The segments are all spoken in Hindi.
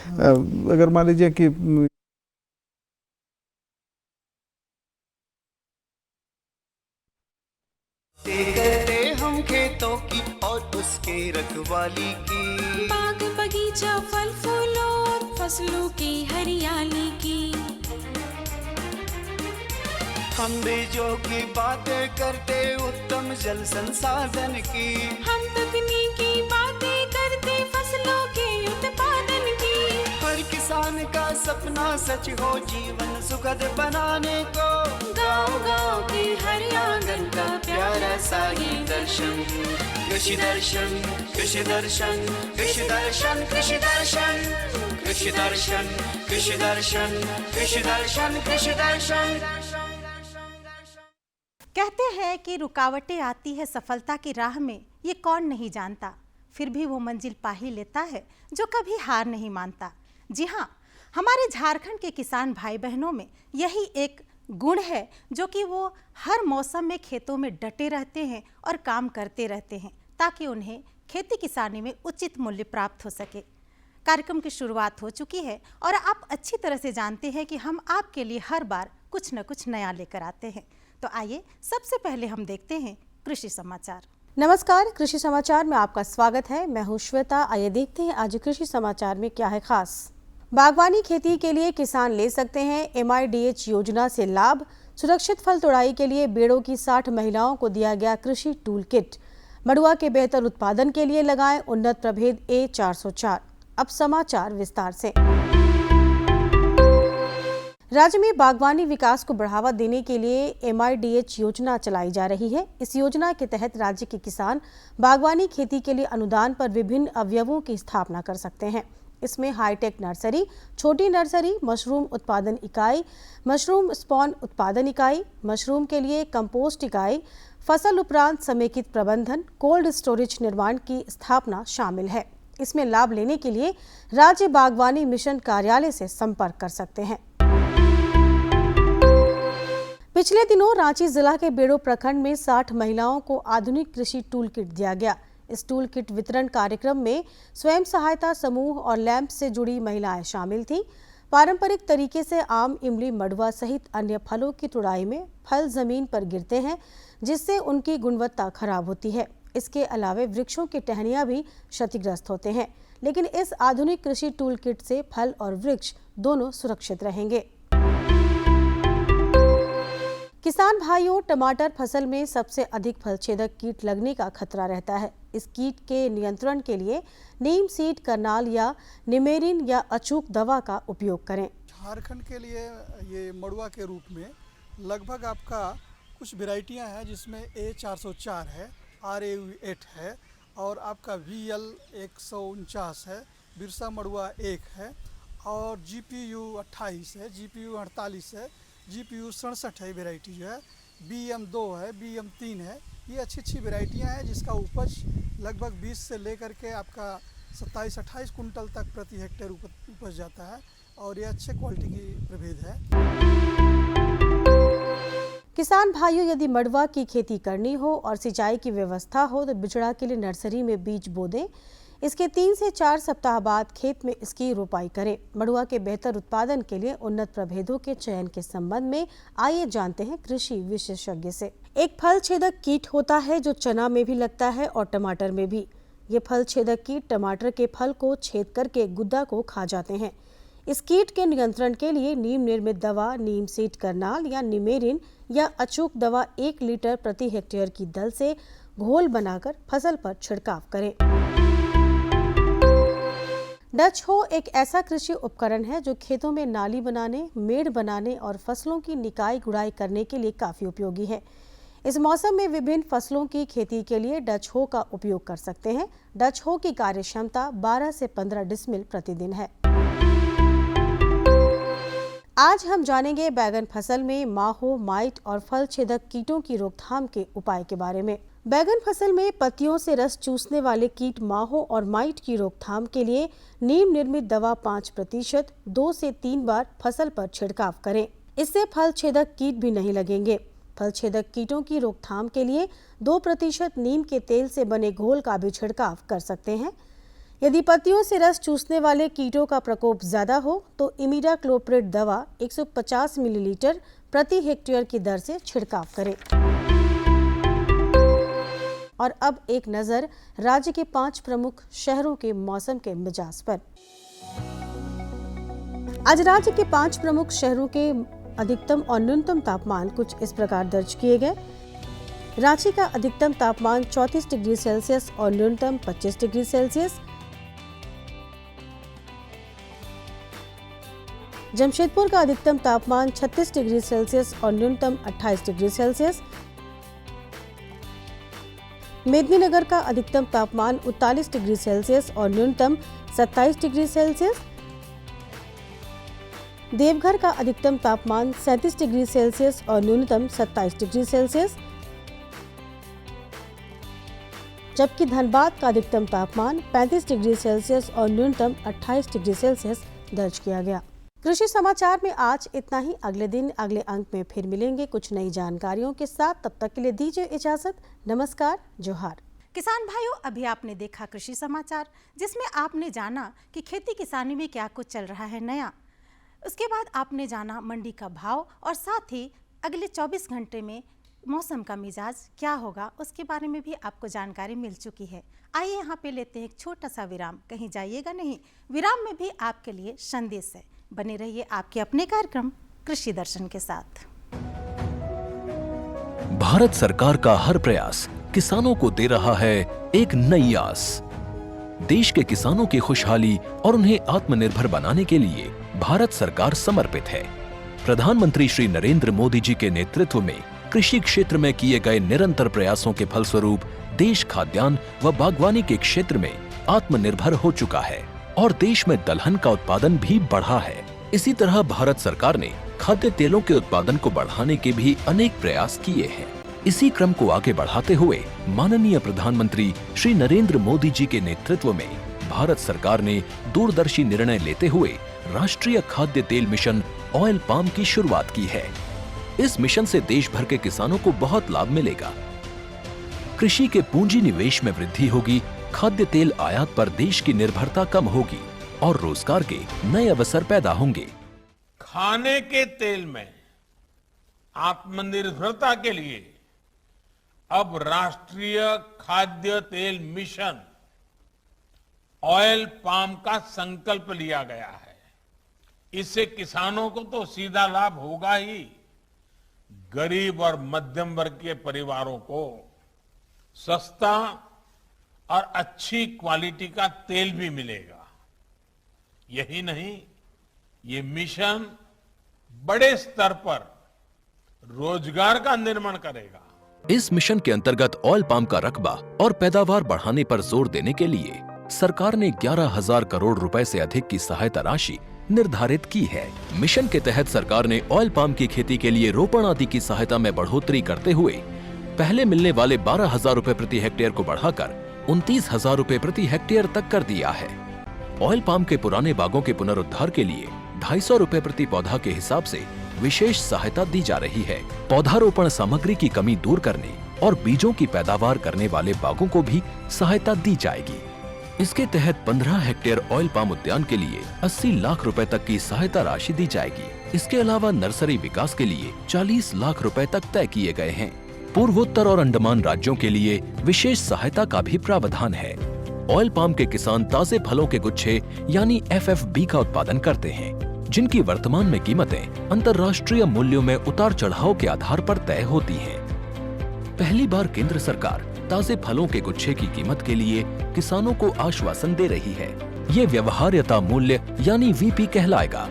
अगर मान लीजिए कि करते हम खेतों की और उसके रखवाली की, बाग बगीचा फल फूलों और फसलों की हरियाली की। हम बीजों की बातें करते उत्तम जल संसाधन की, हम तकनीकी बातें करते फसलों के उत्पादन की। हर किसान का सपना सच हो जीवन सुखद बनाने को, गाँव-गाँव के हर आंगन का प्यारा सा ये दर्शन। कृषि दर्शन, कृषि दर्शन, कृषि दर्शन, कृषि दर्शन, कृषि दर्शन, कृषि दर्शन, कृषि दर्शन, कृषि दर्शन। कहते हैं कि रुकावटें आती है सफलता की राह में, ये कौन नहीं जानता। फिर भी वो मंजिल पा ही लेता है जो कभी हार नहीं मानता। जी हाँ, हमारे झारखंड के किसान भाई बहनों में यही एक गुण है जो कि वो हर मौसम में खेतों में डटे रहते हैं और काम करते रहते हैं ताकि उन्हें खेती किसानी में उचित मूल्य प्राप्त हो सके। कार्यक्रम की शुरुआत हो चुकी है और आप अच्छी तरह से जानते हैं कि हम आपके लिए हर बार कुछ न कुछ नया लेकर आते हैं। तो आइए सबसे पहले हम देखते हैं कृषि समाचार। नमस्कार, कृषि समाचार में आपका स्वागत है। मैं हूं श्वेता। आइए देखते हैं आज कृषि समाचार में क्या है खास। बागवानी खेती के लिए किसान ले सकते हैं MIDH योजना से लाभ। सुरक्षित फल तोड़ाई के लिए बेड़ों की 60 महिलाओं को दिया गया कृषि टूल किट। मड़ुआ के बेहतर उत्पादन के लिए लगाएं उन्नत प्रभेद A404। अब समाचार विस्तार से। राज्य में बागवानी विकास को बढ़ावा देने के लिए MIDH योजना चलाई जा रही है। इस योजना के तहत राज्य के किसान बागवानी खेती के लिए अनुदान पर विभिन्न अवयवों की स्थापना कर सकते हैं। इसमें हाईटेक नर्सरी, छोटी नर्सरी, मशरूम उत्पादन इकाई, मशरूम स्पॉन उत्पादन इकाई, मशरूम के लिए कंपोस्ट इकाई, फसल उपरांत समेकित प्रबंधन, कोल्ड स्टोरेज निर्माण की स्थापना शामिल है। इसमें लाभ लेने के लिए राज्य बागवानी मिशन कार्यालय से संपर्क कर सकते हैं। पिछले दिनों रांची जिला के बेड़ो प्रखंड में 60 महिलाओं को आधुनिक कृषि टूल किट दिया गया। इस टूल किट वितरण कार्यक्रम में स्वयं सहायता समूह और लैंप से जुड़ी महिलाएं शामिल थीं। पारंपरिक तरीके से आम, इमली, मड़ुआ सहित अन्य फलों की तुड़ाई में फल जमीन पर गिरते हैं जिससे उनकी गुणवत्ता खराब होती है। इसके अलावा वृक्षों की टहनियां भी क्षतिग्रस्त होते हैं, लेकिन इस आधुनिक कृषि टूल किट से फल और वृक्ष दोनों सुरक्षित रहेंगे। किसान भाइयों, टमाटर फसल में सबसे अधिक फल छेदक कीट लगने का खतरा रहता है। इस कीट के नियंत्रण के लिए नीम सीड, करनाल या निमेरिन या अचूक दवा का उपयोग करें। झारखंड के लिए ये मड़ुआ के रूप में लगभग आपका कुछ वेराइटियां हैं जिसमें A404 है, RAU8 है और आपका VL 149 है, बिरसा मड़ुआ 1 है और GPU 28 है, GPU 48 है, GPU 67 है। वेराइटी जो है BM2 है, BM3 है। ये अच्छी वेराइटियां हैं जिसका उपज लगभग 20 से लेकर के आपका 27-28 कुंटल तक प्रति हेक्टेयर उपज जाता है और ये अच्छे क्वालिटी की प्रभेद है। किसान भाइयों, यदि मड़ुआ की खेती करनी हो और सिंचाई की व्यवस्था हो तो बिचड़ा के लिए नर्सरी में बीज बो दें। इसके 3 से 4 सप्ताह बाद खेत में इसकी रोपाई करें। मड़ुआ के बेहतर उत्पादन के लिए उन्नत प्रभेदों के चयन के संबंध में आइए जानते हैं कृषि विशेषज्ञ से। एक फल छेदक कीट होता है जो चना में भी लगता है और टमाटर में भी। ये फल छेदक कीट टमाटर के फल को छेद करके गुद्दा को खा जाते हैं। इस कीट के नियंत्रण के लिए नीम निर्मित दवा, नीम सीड, करनाल या निमेरिन या अचूक दवा 1 लीटर प्रति हेक्टेयर की दल से घोल बनाकर फसल पर छिड़काव करें। डच हो एक ऐसा कृषि उपकरण है जो खेतों में नाली बनाने, मेड़ बनाने और फसलों की निकाई गुड़ाई करने के लिए काफी उपयोगी है। इस मौसम में विभिन्न फसलों की खेती के लिए डच हो का उपयोग कर सकते हैं। डच हो की कार्य क्षमता 12 से 15 डिसमिल प्रतिदिन है। आज हम जानेंगे बैगन फसल में माहो, माइट और फल छेदक कीटों की रोकथाम के उपाय के बारे में। बैगन फसल में पत्तियों से रस चूसने वाले कीट माहो और माइट की रोकथाम के लिए नीम निर्मित दवा 5% 2 से 3 बार फसल पर छिड़काव करें। इससे फल छेदक कीट भी नहीं लगेंगे। फल छेदक कीटों की रोकथाम के लिए 2% नीम के तेल से बने घोल का भी छिड़काव कर सकते हैं। यदि पत्तियों से रस चूसने वाले कीटों का प्रकोप ज्यादा हो तो इमिडाक्लोप्रिड दवा 150 मिलीलीटर प्रति हेक्टेयर की दर से छिड़काव करें। और अब एक नजर राज्य के 5 प्रमुख शहरों के मौसम के मिजाज पर। आज राज्य के 5 प्रमुख शहरों के अधिकतम और न्यूनतम तापमान कुछ इस प्रकार दर्ज किए गए। रांची का अधिकतम तापमान 34 डिग्री सेल्सियस और न्यूनतम 25 डिग्री सेल्सियस। जमशेदपुर का अधिकतम तापमान 36 डिग्री सेल्सियस और न्यूनतम 28 डिग्री सेल्सियस। मेदिनीनगर का अधिकतम तापमान 39 डिग्री सेल्सियस और न्यूनतम 27 डिग्री सेल्सियस। देवघर का अधिकतम तापमान 37 डिग्री सेल्सियस और न्यूनतम 27 डिग्री सेल्सियस, जबकि धनबाद का अधिकतम तापमान 35 डिग्री सेल्सियस और न्यूनतम 28 डिग्री सेल्सियस दर्ज किया गया। कृषि समाचार में आज इतना ही। अगले दिन अगले अंक में फिर मिलेंगे कुछ नई जानकारियों के साथ। तब तक के लिए दीजिए इजाजत। नमस्कार, जोहार। किसान भाइयों, अभी आपने देखा कृषि समाचार, जिसमें आपने जाना कि खेती किसानी में क्या कुछ चल रहा है नया। उसके बाद आपने जाना मंडी का भाव और साथ ही अगले 24 घंटे में मौसम का मिजाज क्या होगा, उसके बारे में भी आपको जानकारी मिल चुकी है। आइए यहाँ पे लेते हैं एक छोटा सा विराम। कहीं जाइएगा नहीं, विराम में भी आपके लिए संदेश है। बने रहिए आपके अपने कार्यक्रम कृषि दर्शन के साथ। भारत सरकार का हर प्रयास किसानों को दे रहा है एक नई आस। देश के किसानों की खुशहाली और उन्हें आत्मनिर्भर बनाने के लिए भारत सरकार समर्पित है। प्रधानमंत्री श्री नरेंद्र मोदी जी के नेतृत्व में कृषि क्षेत्र में किए गए निरंतर प्रयासों के फलस्वरूप देश खाद्यान्न व बागवानी के क्षेत्र में आत्मनिर्भर हो चुका है और देश में दलहन का उत्पादन भी बढ़ा है। इसी तरह भारत सरकार ने खाद्य तेलों के उत्पादन को बढ़ाने के भी अनेक प्रयास किए हैं। इसी क्रम को आगे बढ़ाते हुए माननीय प्रधानमंत्री श्री नरेंद्र मोदी जी के नेतृत्व में भारत सरकार ने दूरदर्शी निर्णय लेते हुए राष्ट्रीय खाद्य तेल मिशन ऑयल पाम की शुरुआत की है। इस मिशन से देश भर के किसानों को बहुत लाभ मिलेगा। कृषि के पूंजी निवेश में वृद्धि होगी, खाद्य तेल आयात पर देश की निर्भरता कम होगी और रोजगार के नए अवसर पैदा होंगे। खाने के तेल में आत्मनिर्भरता के लिए अब राष्ट्रीय खाद्य तेल मिशन ऑयल पाम का संकल्प लिया गया है। इससे किसानों को तो सीधा लाभ होगा ही, गरीब और मध्यम वर्ग के परिवारों को सस्ता और अच्छी क्वालिटी का तेल भी मिलेगा। यही नहीं, ये मिशन बड़े स्तर पर रोजगार का निर्माण करेगा। इस मिशन के अंतर्गत ऑयल पाम का रकबा और पैदावार बढ़ाने पर जोर देने के लिए सरकार ने 11,000 करोड़ रुपए से अधिक की सहायता राशि निर्धारित की है। मिशन के तहत सरकार ने ऑयल पाम की खेती के लिए रोपण आदि की सहायता में बढ़ोतरी करते हुए पहले मिलने वाले 12,000 रुपए प्रति हेक्टेयर को बढ़ाकर 29,000 रुपए प्रति हेक्टेयर तक कर दिया है। ऑयल पाम के पुराने बागों के पुनरुद्धार के लिए 250 रुपए प्रति पौधा के हिसाब से विशेष सहायता दी जा रही है। पौधारोपण सामग्री की कमी दूर करने और बीजों की पैदावार करने वाले बागों को भी सहायता दी जाएगी। इसके तहत 15 हेक्टेयर ऑयल पाम उद्यान के लिए 80 लाख रुपए तक की सहायता राशि दी जाएगी। इसके अलावा नर्सरी विकास के लिए 40 लाख रुपए तक तय किए गए हैं। पूर्वोत्तर और अंडमान राज्यों के लिए विशेष सहायता का भी प्रावधान है। ऑयल पाम के किसान ताजे फलों के गुच्छे यानी FFB का उत्पादन करते हैं, जिनकी वर्तमान में कीमतें अंतर्राष्ट्रीय मूल्यों में उतार चढ़ाव के आधार पर तय होती हैं। पहली बार केंद्र सरकार ताजे फलों के गुच्छे की कीमत के लिए किसानों को आश्वासन दे रही है। ये व्यवहार्यता मूल्य यानी VP कहलाएगा,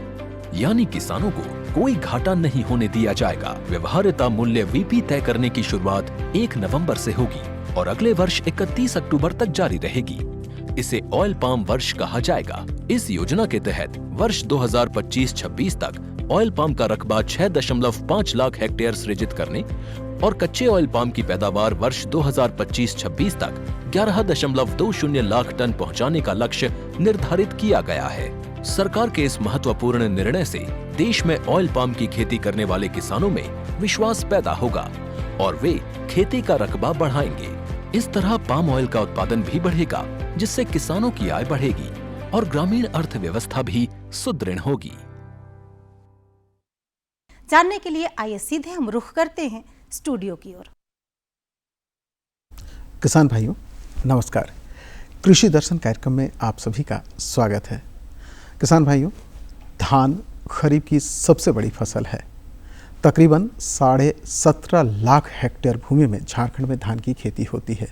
यानी किसानों को कोई घाटा नहीं होने दिया जाएगा। व्यवहार्यता मूल्य VP तय करने की शुरुआत 1 नवंबर से होगी और अगले वर्ष 31 अक्टूबर तक जारी रहेगी। इसे ऑयल पाम वर्ष कहा जाएगा। इस योजना के तहत वर्ष 2025-26 तक ऑयल पाम का रकबा 6.5 लाख हेक्टेयर सृजित करने और कच्चे ऑयल पाम की पैदावार वर्ष 2025-26 तक 11.20 लाख टन पहुंचाने का लक्ष्य निर्धारित किया गया है। सरकार के इस महत्वपूर्ण निर्णय से देश में ऑयल पाम की खेती करने वाले किसानों में विश्वास पैदा होगा और वे खेती का रकबा बढ़ाएंगे। इस तरह पाम ऑयल का उत्पादन भी बढ़ेगा जिससे किसानों की आय बढ़ेगी और ग्रामीण अर्थव्यवस्था भी सुदृढ़ होगी। जानने के लिए आइए सीधे हम रुख करते हैं स्टूडियो की ओर। किसान भाइयों नमस्कार, कृषि दर्शन कार्यक्रम में आप सभी का स्वागत है। किसान भाइयों, धान खरीफ की सबसे बड़ी फसल है। तकरीबन 17.5 लाख हेक्टेयर भूमि में झारखंड में धान की खेती होती है।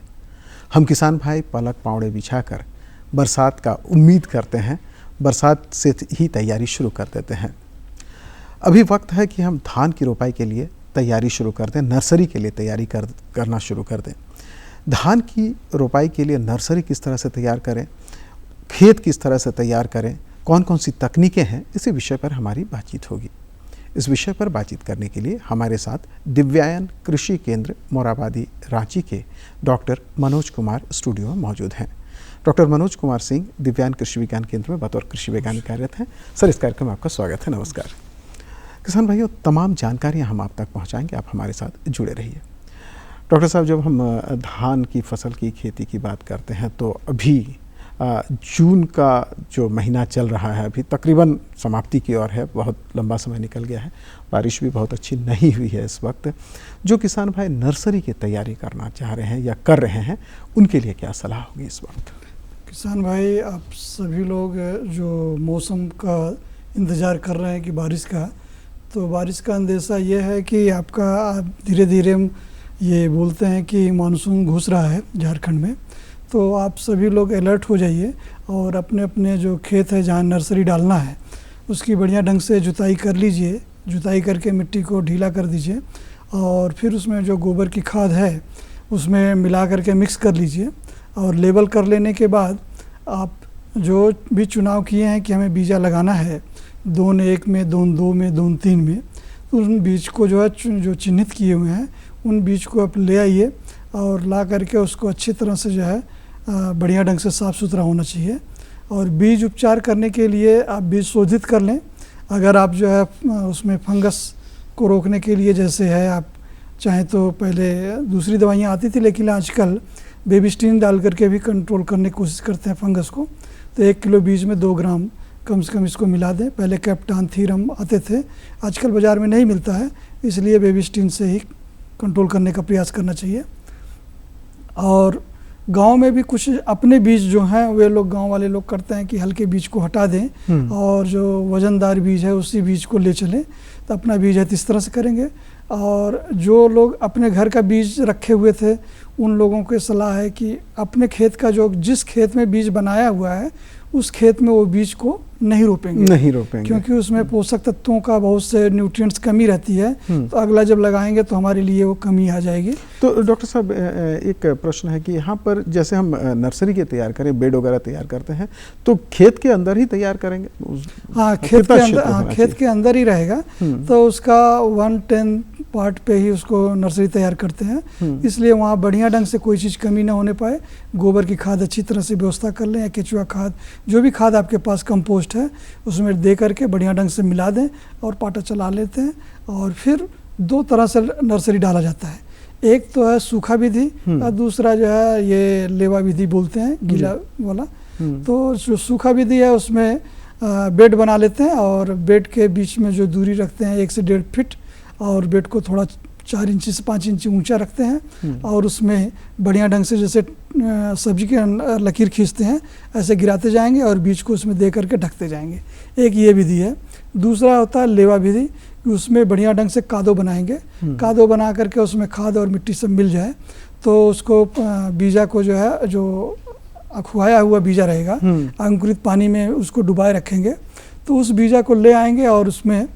हम किसान भाई पलक पावड़े बिछाकर बरसात का उम्मीद करते हैं, बरसात से ही तैयारी शुरू कर देते हैं। अभी वक्त है कि हम धान की रोपाई के लिए तैयारी शुरू कर दें, नर्सरी के लिए तैयारी करना शुरू कर दें। धान की रोपाई के लिए नर्सरी किस तरह से तैयार करें, खेत किस तरह से तैयार करें, कौन कौन सी तकनीकें हैं, इसी विषय पर हमारी बातचीत होगी। इस विषय पर बातचीत करने के लिए हमारे साथ दिव्यायन कृषि केंद्र मोराबादी रांची के डॉक्टर मनोज कुमार स्टूडियो में मौजूद हैं। डॉक्टर मनोज कुमार सिंह दिव्यायन कृषि विज्ञान केंद्र में बतौर कृषि वैज्ञानिक कार्यरत हैं। सर, इस कार्यक्रम में आपका स्वागत है। नमस्कार। किसान भाइयों, तमाम जानकारियाँ हम आप तक पहुँचाएंगे, आप हमारे साथ जुड़े रहिए। डॉक्टर साहब, जब हम धान की फसल की खेती की बात करते हैं तो अभी जून का जो महीना चल रहा है अभी तकरीबन समाप्ति की ओर है, बहुत लंबा समय निकल गया है, बारिश भी बहुत अच्छी नहीं हुई है इस वक्त। जो किसान भाई नर्सरी की तैयारी करना चाह रहे हैं या कर रहे हैं, उनके लिए क्या सलाह होगी इस वक्त? किसान भाई, आप सभी लोग जो मौसम का इंतज़ार कर रहे हैं कि बारिश का, तो बारिश का अंदेशा ये है कि आपका धीरे धीरे ये बोलते हैं कि मानसून घुस रहा है झारखंड में। तो आप सभी लोग अलर्ट हो जाइए और अपने अपने जो खेत है जहाँ नर्सरी डालना है उसकी बढ़िया ढंग से जुताई कर लीजिए। जुताई करके मिट्टी को ढीला कर दीजिए और फिर उसमें जो गोबर की खाद है उसमें मिला करके मिक्स कर लीजिए। और लेबल कर लेने के बाद आप जो भी चुनाव किए हैं कि हमें बीजा लगाना है, 2-1 में, 2-2 में, 2-3 में, तो उन बीज को जो है जो चिन्हित किए हुए हैं उन बीज को आप ले आइए और ला करके उसको अच्छी तरह से जो है बढ़िया ढंग से साफ़ सुथरा होना चाहिए। और बीज उपचार करने के लिए आप बीज शोधित कर लें। अगर आप जो है उसमें फंगस को रोकने के लिए जैसे है, आप चाहें तो पहले दूसरी दवाइयाँ आती थी लेकिन आजकल बेबिस्टीन डाल करके भी कंट्रोल करने की कोशिश करते हैं फंगस को। तो 1 किलो बीज में 2 ग्राम कम से कम इसको मिला दें। पहले कैप्टान थीरम आते थे, आजकल बाज़ार में नहीं मिलता है, इसलिए बेबिस्टीन से ही कंट्रोल करने का प्रयास करना चाहिए। और गांव में भी कुछ अपने बीज जो हैं वे लोग गांव वाले लोग करते हैं कि हल्के बीज को हटा दें और जो वज़नदार बीज है उसी बीज को ले चलें। तो अपना बीज है इस तरह से करेंगे। और जो लोग अपने घर का बीज रखे हुए थे उन लोगों को सलाह है कि अपने खेत का जो जिस खेत में बीज बनाया हुआ है उस खेत में वो बीज को नहीं रोपेंगे क्योंकि उसमें पोषक तत्वों का बहुत से न्यूट्रिएंट्स कमी रहती है। तो अगला जब लगाएंगे तो हमारे लिए वो कमी आ जाएगी। तो डॉक्टर साहब, एक प्रश्न है कि यहाँ पर जैसे हम नर्सरी के तैयार करें, बेड वगैरह तैयार करते हैं, तो खेत के अंदर ही तैयार करेंगे? हाँ, खेत के अंदर ही रहेगा। तो उसका 1/10 पार्ट पे ही उसको नर्सरी तैयार करते हैं, इसलिए वहाँ बढ़िया ढंग से कोई चीज़ कमी ना होने पाए। गोबर की खाद अच्छी तरह से व्यवस्था कर लें या केचुआ खाद, जो भी खाद आपके पास कंपोस्ट है उसमें दे करके बढ़िया ढंग से मिला दें और पाटा चला लेते हैं। और फिर 2 तरह से नर्सरी डाला जाता है, एक तो है सूखा विधि और दूसरा जो है ये लेवा विधि बोलते हैं, गीला वाला। तो जो सूखा विधि है उसमें बेड बना लेते हैं और बेड के बीच में जो दूरी रखते हैं 1 से 1.5 फीट और बेड को थोड़ा 4 इंच से 5 इंच ऊंचा रखते हैं और उसमें बढ़िया ढंग से जैसे सब्जी के लकीर खींचते हैं ऐसे गिराते जाएंगे और बीज को उसमें दे करके ढकते जाएंगे। एक ये विधि है। दूसरा होता है लेवा विधि, उसमें बढ़िया ढंग से कादो बनाएंगे। कादो बना करके उसमें खाद और मिट्टी सब मिल जाए तो उसको बीजा को जो है जो अखुआया हुआ बीजा रहेगा अंकुरित पानी में उसको डुबाए रखेंगे। तो उस बीजा को ले आएंगे और उसमें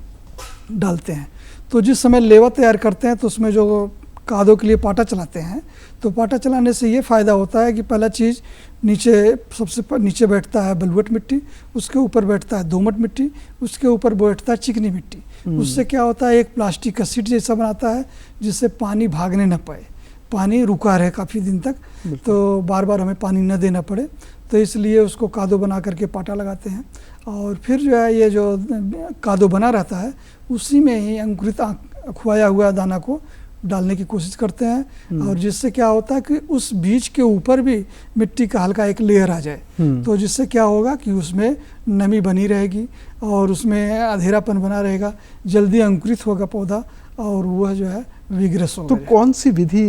डालते हैं। तो जिस समय लेवा तैयार करते हैं तो उसमें जो कादों के लिए पाटा चलाते हैं, तो पाटा चलाने से ये फ़ायदा होता है कि पहला चीज़ नीचे सबसे नीचे बैठता है बलुअट मिट्टी, उसके ऊपर बैठता है दोमट मिट्टी, उसके ऊपर बैठता है चिकनी मिट्टी। उससे क्या होता है, एक प्लास्टिक का सीट जैसा बनाता है जिससे पानी भागने न पाए, पानी रुका रहे काफ़ी दिन तक, तो बार बार हमें पानी न देना पड़े। तो इसलिए उसको कादो बना करके पाटा लगाते हैं और फिर जो है ये जो कादो बना रहता है उसी में ही अंकुरित खुआया हुआ दाना को डालने की कोशिश करते हैं, और जिससे क्या होता है कि उस बीज के ऊपर भी मिट्टी का हल्का एक लेयर आ जाए, तो जिससे क्या होगा कि उसमें नमी बनी रहेगी और उसमें अधेरापन बना रहेगा, जल्दी अंकुरित होगा पौधा और वह जो है विग्रस होगा। तो कौन सी विधि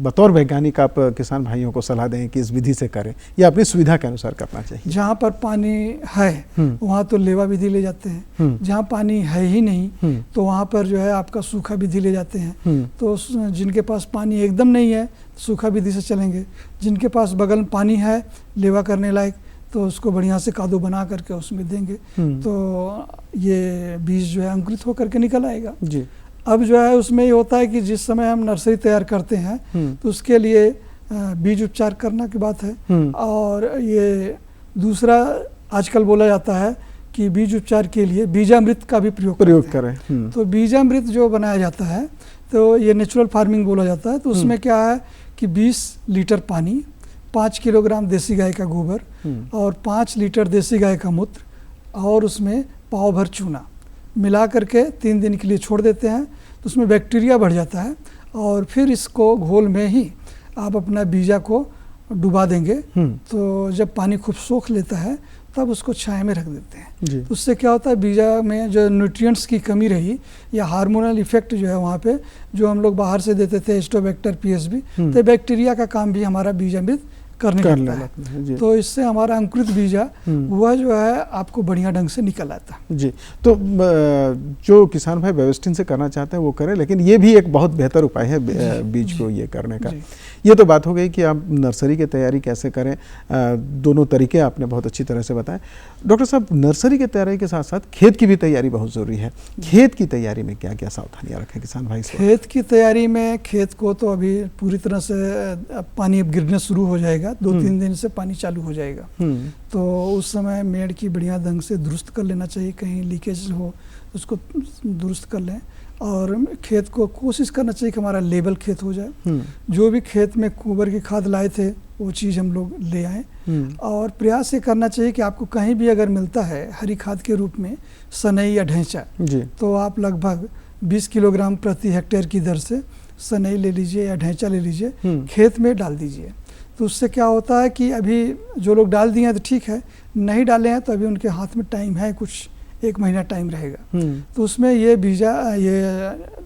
बतौर वैज्ञानिक आप किसान भाइयों को सलाह दें कि इस विधि से करें या अपनी सुविधा के अनुसार करना चाहिए? जहाँ पर पानी है वहाँ तो लेवा विधि ले जाते हैं, जहाँ पानी है ही नहीं तो वहाँ पर जो है आपका सूखा विधि ले जाते हैं। तो जिनके पास पानी एकदम नहीं है सूखा विधि से चलेंगे, जिनके पास बगल में पानी है लेवा करने लायक तो उसको बढ़िया से कादो बना करके उसमें देंगे, तो ये बीज जो है अंकुरित होकर के निकल आएगा जी। अब जो है उसमें ये होता है कि जिस समय हम नर्सरी तैयार करते हैं तो उसके लिए बीज उपचार करना की बात है, और ये दूसरा आजकल बोला जाता है कि बीज उपचार के लिए बीजामृत का भी प्रयोग करें। तो बीजामृत जो बनाया जाता है तो ये नेचुरल फार्मिंग बोला जाता है। तो उसमें क्या है कि 20 लीटर पानी, 5 किलोग्राम देसी गाय का गोबर और 5 लीटर देसी गाय का मूत्र और उसमें पाव भर चूना मिला करके 3 दिन के लिए छोड़ देते हैं, तो उसमें बैक्टीरिया बढ़ जाता है और फिर इसको घोल में ही आप अपना बीजा को डुबा देंगे। तो जब पानी खूब सोख लेता है तब उसको छाया में रख देते हैं। तो उससे क्या होता है बीजा में जो न्यूट्रिएंट्स की कमी रही या हार्मोनल इफेक्ट जो है वहाँ पे जो हम लोग बाहर से देते थे एस्टोबैक्टर पीएसबी, तो बैक्टीरिया का काम भी हमारा बीजामृत करने लगता है। तो इससे हमारा अंकुरित बीजा वह जो है आपको बढ़िया ढंग से निकल आता है जी। तो जो किसान भाई वेवस्टिन से करना चाहते हैं वो करें, लेकिन ये भी एक बहुत बेहतर उपाय है बीज को ये करने का। ये तो बात हो गई कि आप नर्सरी की तैयारी कैसे करें, दोनों तरीके आपने बहुत अच्छी तरह से बताए। डॉक्टर साहब, नर्सरी की तैयारी के साथ साथ खेत की भी तैयारी बहुत ज़रूरी है। खेत की तैयारी में क्या क्या सावधानियाँ रखें किसान भाई से? खेत की तैयारी में खेत को तो अभी पूरी तरह से पानी अब गिरना शुरू हो जाएगा, 2-3 दिन से पानी चालू हो जाएगा। तो उस समय मेड़ की बढ़िया ढंग से दुरुस्त कर लेना चाहिए, कहीं लीकेज हो उसको दुरुस्त कर लें, और खेत को कोशिश करना चाहिए कि हमारा लेवल खेत हो जाए। जो भी खेत में गोबर की खाद लाए थे वो चीज़ हम लोग ले आएँ, और प्रयास ये करना चाहिए कि आपको कहीं भी अगर मिलता है हरी खाद के रूप में सनई या ढैंचा, तो आप लगभग 20 किलोग्राम प्रति हेक्टेयर की दर से सनई ले लीजिए या ढैंचा ले लीजिए, खेत में डाल दीजिए। तो उससे क्या होता है कि अभी जो लोग डाल दिए हैं तो ठीक है, नहीं डाले हैं तो अभी उनके हाथ में टाइम है, कुछ 1 महीना टाइम रहेगा। तो उसमें ये बीजा ये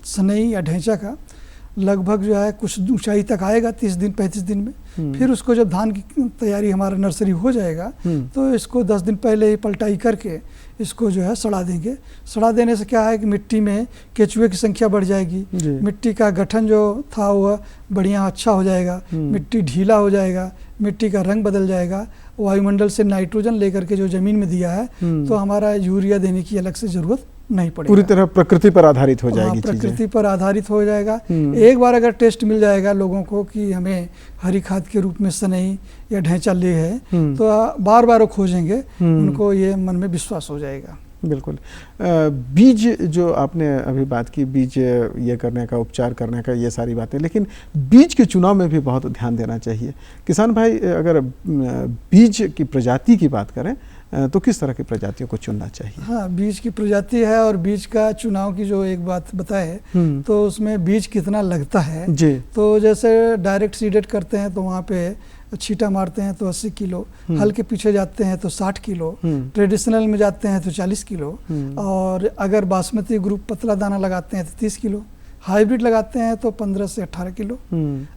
सनई या ढैंचा का लगभग जो है कुछ ऊंचाई तक आएगा 30 दिन 35 दिन में। फिर उसको जब धान की तैयारी हमारा नर्सरी हो जाएगा तो इसको 10 दिन पहले ही पलटाई करके इसको जो है सड़ा देंगे। सड़ा देने से क्या है कि मिट्टी में केचुए की संख्या बढ़ जाएगी, मिट्टी का गठन जो था वह बढ़िया अच्छा हो जाएगा, मिट्टी ढीला हो जाएगा, मिट्टी का रंग बदल जाएगा, वायुमंडल से नाइट्रोजन लेकर के जो जमीन में दिया है तो हमारा यूरिया देने की अलग से जरूरत नहीं पड़ेगा, पूरी तरह प्रकृति पर आधारित हो जाएगी। प्रकृति पर आधारित हो जाएगा। एक बार अगर टेस्ट मिल जाएगा लोगों को कि हमें हरी खाद के रूप में सनई या ढैंचा ले है तो बार बार वो खोजेंगे, उनको ये मन में विश्वास हो जाएगा। बिल्कुल। बीज जो आपने अभी बात की, बीज ये करने का, उपचार करने का, ये सारी बातें, लेकिन बीज के चुनाव में भी बहुत ध्यान देना चाहिए। किसान भाई अगर बीज की प्रजाति की बात करें तो किस तरह की प्रजातियों को चुनना चाहिए? हाँ, बीज की प्रजाति है और बीज का चुनाव की जो एक बात बताए तो उसमें बीज कितना लगता है जी। तो जैसे डायरेक्ट सीडेड करते हैं तो वहाँ पे छीटा मारते हैं तो 80 किलो, हल्के पीछे जाते हैं तो 60 किलो, ट्रेडिशनल में जाते हैं तो 40 किलो, और अगर बासमती ग्रुप पतला दाना लगाते हैं तो 30 किलो, हाइब्रिड लगाते हैं तो 15 से 18 किलो,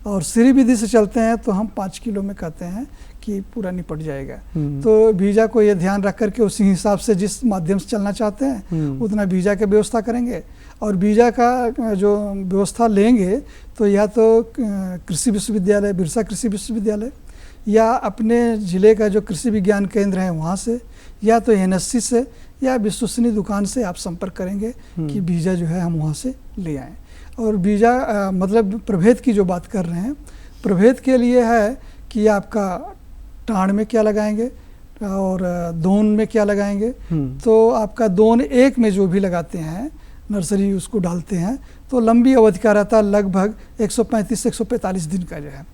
और सीरी विधि से चलते हैं तो हम 5 किलो में कहते हैं कि पूरा निपट जाएगा। तो बीजा को ये ध्यान रख करके उसी हिसाब से जिस माध्यम से चलना चाहते हैं उतना बीजा की व्यवस्था करेंगे, और बीजा का जो व्यवस्था लेंगे तो या तो कृषि विश्वविद्यालय, बिरसा कृषि विश्वविद्यालय, या अपने ज़िले का जो कृषि विज्ञान केंद्र है वहाँ से, या तो NSC से, या विश्वसनीय दुकान से आप संपर्क करेंगे कि बीजा जो है हम वहाँ से ले आएँ। और बीजा मतलब प्रभेद की जो बात कर रहे हैं, प्रभेद के लिए है कि आपका टाण में क्या लगाएंगे और दोन में क्या लगाएंगे। तो आपका दोन एक में जो भी लगाते हैं नर्सरी उसको डालते हैं तो लंबी अवधि का रहता है, लगभग 135 से 145 दिन का जो है।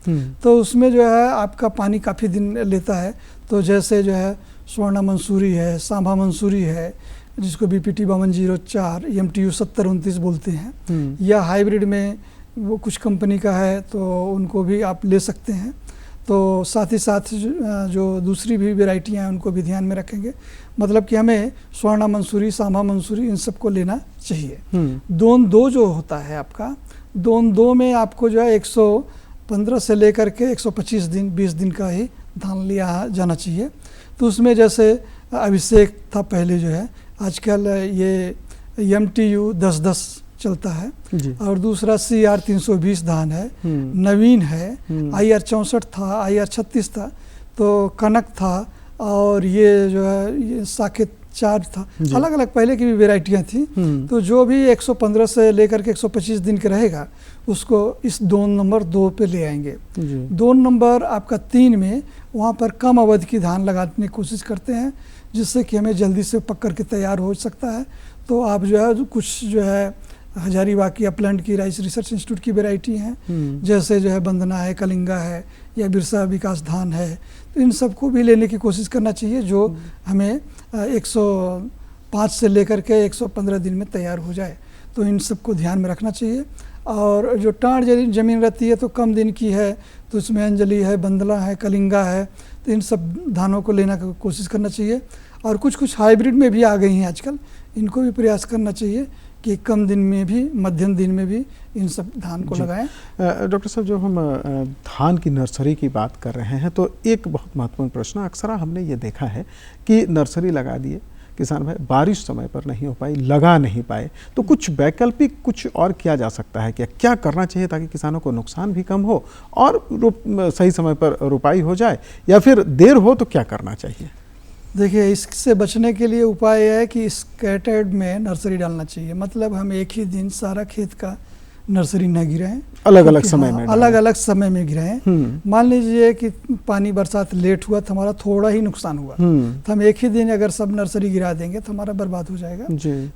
तो उसमें जो है आपका पानी काफ़ी दिन लेता है। तो जैसे जो है स्वर्णा मंसूरी है, सांभा मंसूरी है, जिसको BPT 5204 MTU 7029 बोलते हैं, या हाइब्रिड में वो कुछ कंपनी का है तो उनको भी आप ले सकते हैं। तो साथ ही साथ जो दूसरी भी वेराइटियाँ हैं उनको भी ध्यान में रखेंगे। मतलब कि हमें स्वर्णा मंसूरी, सांभा मंसूरी इन सबको लेना चाहिए। दोन दो जो होता है आपका, दोन दो में आपको जो है 115 से लेकर के 125 दिन 20 दिन का ही धान लिया जाना चाहिए। तो उसमें जैसे अभिषेक था पहले जो है, आजकल ये MTU 1010 चलता है, और दूसरा CR 320 धान है, नवीन है, IR 64 था, IR 36 था, तो कनक था, और ये जो है ये साकेत 4 था, अलग अलग पहले की भी वेराइटियाँ थी। तो जो भी 115 से लेकर के 125 दिन के रहेगा उसको इस 2 नंबर 2 पे ले आएंगे। 2 नंबर आपका 3 में वहाँ पर कम अवधि की धान लगाने की कोशिश करते हैं, जिससे कि हमें जल्दी से पक कर के तैयार हो सकता है। तो आप जो है कुछ जो है हजारीबाग की अपलैंड की राइस रिसर्च इंस्टीट्यूट की वेराइटी हैं, जैसे जो है बंदना है, कलिंगा है, या बिरसा विकास धान है, तो इन सबको भी लेने की कोशिश करना चाहिए, जो हमें 105 से लेकर के 115 दिन में तैयार हो जाए। तो इन सबको ध्यान में रखना चाहिए। और जो टाढ़ ज़मीन रहती है तो कम दिन की है, तो उसमें अंजलि है, बंदला है, कलिंगा है, तो इन सब धानों को लेना की कोशिश करना चाहिए। और कुछ हाइब्रिड में भी आ गई हैं आजकल, इनको भी प्रयास करना चाहिए कि कम दिन में भी, मध्यम दिन में भी इन सब धान को लगाएं। डॉक्टर साहब, जो हम धान की नर्सरी की बात कर रहे हैं, तो एक बहुत महत्वपूर्ण प्रश्न अक्सर हमने ये देखा है कि नर्सरी लगा दिए किसान भाई, बारिश समय पर नहीं हो पाई, लगा नहीं पाए, तो कुछ वैकल्पिक कुछ और किया जा सकता है क्या करना चाहिए ताकि किसानों को नुकसान भी कम हो और सही समय पर रुपाई हो जाए, या फिर देर हो तो क्या करना चाहिए? देखिए, इससे बचने के लिए उपाय है कि स्कैटर्ड में नर्सरी डालना चाहिए। मतलब हम एक ही दिन सारा खेत का नर्सरी न गिराएं, अलग अलग समय में, अलग अलग समय में गिराएं। मान लीजिए कि पानी बरसात लेट हुआ तो हमारा थोड़ा ही नुकसान हुआ, तो हम एक ही दिन अगर सब नर्सरी गिरा देंगे तो हमारा बर्बाद हो जाएगा।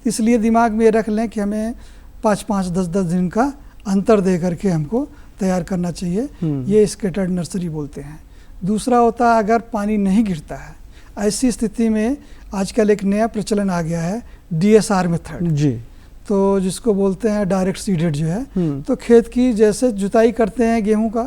इसलिए दिमाग में रख लें कि हमें 5-5, 10-10 दिन का अंतर दे करके हमको तैयार करना चाहिए। ये स्कैटर्ड नर्सरी बोलते हैं। दूसरा होता है अगर पानी नहीं गिरता है, ऐसी स्थिति में आजकल एक नया प्रचलन आ गया है DSR मेथड जी, तो जिसको बोलते हैं डायरेक्ट सीडेड जो है। तो खेत की जैसे जुताई करते हैं गेहूं का,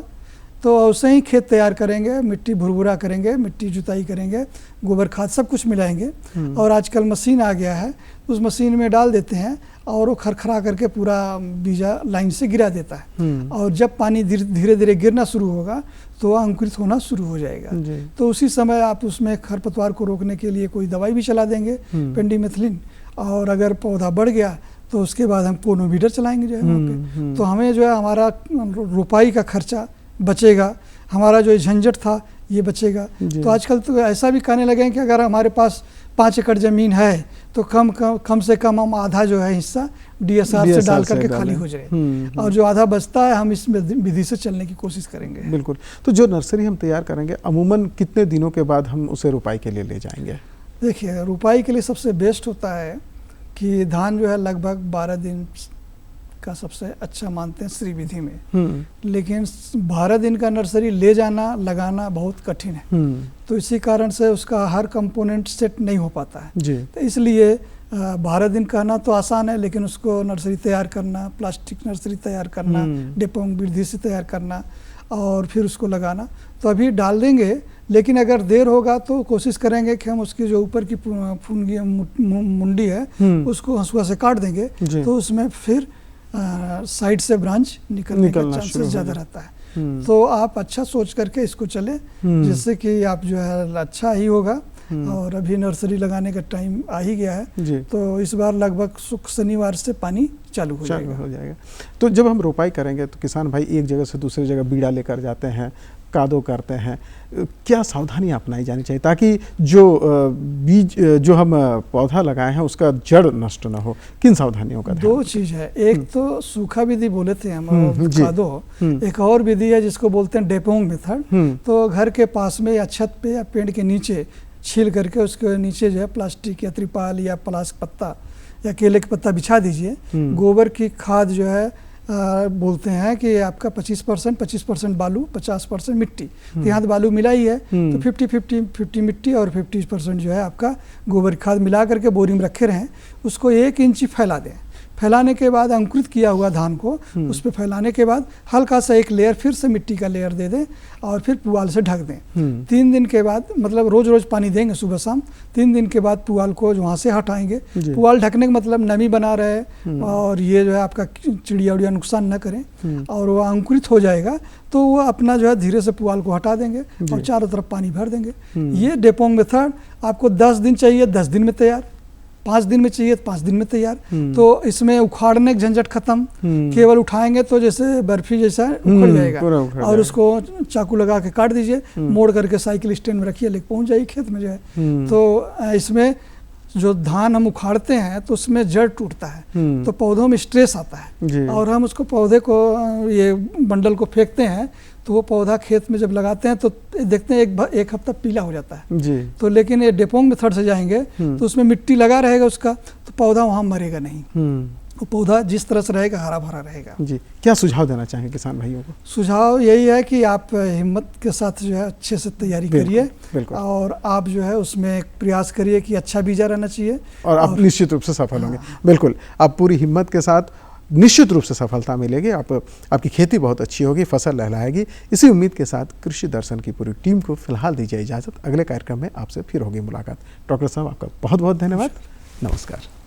तो वैसे ही खेत तैयार करेंगे, मिट्टी भुरभुरा करेंगे, मिट्टी जुताई करेंगे, गोबर खाद सब कुछ मिलाएंगे, और आजकल मशीन आ गया है, उस मशीन में डाल देते हैं और वो खरखरा करके पूरा बीजा लाइन से गिरा देता है। और जब पानी धीरे धीरे गिरना शुरू होगा तो वह अंकुरित होना शुरू हो जाएगा। तो उसी समय आप उसमें खरपतवार को रोकने के लिए कोई दवाई भी चला देंगे, पेंडीमेथिलिन, और अगर पौधा बढ़ गया तो उसके बाद हम कोनोवीडर चलाएंगे जो है वहाँ पे। तो हमें जो है हमारा रुपाई का खर्चा बचेगा, हमारा जो झंझट था ये बचेगा। तो आजकल तो ऐसा भी कहने लगे हैं कि अगर हमारे पास 5 एकड़ ज़मीन है तो कम से कम हम आधा जो है हिस्सा DSR से डाल करके खाली हो जाए, और जो आधा बचता है हम इस विधि से चलने की कोशिश करेंगे। बिल्कुल। तो जो नर्सरी हम तैयार करेंगे अमूमन कितने दिनों के बाद हम उसे रुपाई के लिए ले जाएंगे? देखिए, रुपाई के लिए सबसे बेस्ट होता है कि धान जो है लगभग 12 दिन का सबसे अच्छा मानते हैं श्री विधि में, लेकिन 12 दिन का नर्सरी ले जाना लगाना बहुत कठिन है। तो इसी कारण से उसका हर कंपोनेंट सेट नहीं हो पाता है जी। तो इसलिए 12 दिन कहना तो आसान है, लेकिन उसको नर्सरी तैयार करना, प्लास्टिक नर्सरी तैयार करना, डेपोंग विधि से तैयार करना, और फिर उसको लगाना, तो अभी डाल देंगे। लेकिन अगर देर होगा तो कोशिश करेंगे कि हम उसकी जो ऊपर की मुंडी है उसको हंसुआ से काट देंगे, तो उसमें फिर साइड से ब्रांच निकलने का चांसेस ज़्यादा रहता है। तो आप अच्छा सोच करके इसको चले, जिससे कि आप जो है अच्छा ही होगा। और अभी नर्सरी लगाने का टाइम आ ही गया है, तो इस बार लगभग शुक्र शनिवार से पानी चालू हो जाएगा। तो जब हम रोपाई करेंगे तो किसान भाई एक जगह से दूसरी जगह बीड़ा लेकर जाते हैं, कादो करते हैं, क्या सावधानी अपनाई जानी चाहिए ताकि जो बीज जो हम पौधा लगाए हैं उसका जड़ नष्ट ना हो? किन सावधानियों का? 2 चीज़ है, एक तो सूखा विधि बोले थे हम कादो, एक और विधि है जिसको बोलते हैं डेपोंग मेथड। तो घर के पास में या छत पे या पेड़ के नीचे छील करके उसके नीचे जो है प्लास्टिक या त्रिपाल या प्लास्टिक पत्ता या केले का पत्ता बिछा दीजिए। गोबर की खाद जो है बोलते हैं कि आपका 25% बालू, 50% मिट्टी। तो यहाँ तो बालू मिला ही है, तो 50 मिट्टी और 50% जो है आपका गोबर खाद मिला करके बोरी में रखे रहें। उसको 1 इंच फैला दें। फैलाने के बाद अंकुरित किया हुआ धान को उस पर फैलाने के बाद हल्का सा एक लेयर फिर से मिट्टी का लेयर दे दें और फिर पुआल से ढक दें। 3 दिन के बाद, मतलब रोज रोज पानी देंगे सुबह शाम। 3 दिन के बाद पुआल को वहाँ से हटाएंगे। पुआल ढकने का मतलब नमी बना रहे और ये जो है आपका चिड़िया उड़िया नुकसान न करें और वो अंकुरित हो जाएगा तो वो अपना जो है धीरे से पुआल को हटा देंगे और चारों तरफ पानी भर देंगे। ये डेपोंग मेथड आपको 10 दिन चाहिए 10 दिन में तैयार, 5 दिन में चाहिए तो 5 दिन में तैयार। तो इसमें उखाड़ने की झंझट खत्म, केवल उठाएंगे तो जैसे बर्फी जैसा उखड़ जाएगा और उसको चाकू लगा के काट दीजिए, मोड़ करके साइकिल स्टैंड में रखिए, लेके पहुंच जाइए खेत में जो है। तो इसमें जो धान हम उखाड़ते हैं तो उसमें जड़ टूटता है तो पौधों में स्ट्रेस आता है और हम उसको पौधे को ये बंडल को फेंकते हैं तो वो पौधा खेत में जब लगाते हैं तो देखते हैं एक हफ्ता पीला हो जाता है जी। तो लेकिन ये डेपोंग मेथड से जाएंगे तो उसमें मिट्टी लगा रहेगा उसका, तो पौधा वहाँ मरेगा नहीं, वो पौधा जिस तरह से रहेगा हरा भरा रहेगा जी। क्या सुझाव देना चाहेंगे किसान भाइयों को? सुझाव यही है कि आप हिम्मत के साथ जो है अच्छे से तैयारी करिए और आप जो है उसमें प्रयास करिए कि अच्छा बीजा रहना चाहिए और आप निश्चित रूप से सफल होंगे। बिल्कुल, आप पूरी हिम्मत के साथ निश्चित रूप से सफलता मिलेगी। आपकी खेती बहुत अच्छी होगी, फसल लहलाएगी। इसी उम्मीद के साथ कृषि दर्शन की पूरी टीम को फिलहाल दीजिए इजाज़त। अगले कार्यक्रम में आपसे फिर होगी मुलाकात। डॉक्टर साहब, आपका बहुत बहुत धन्यवाद। नमस्कार।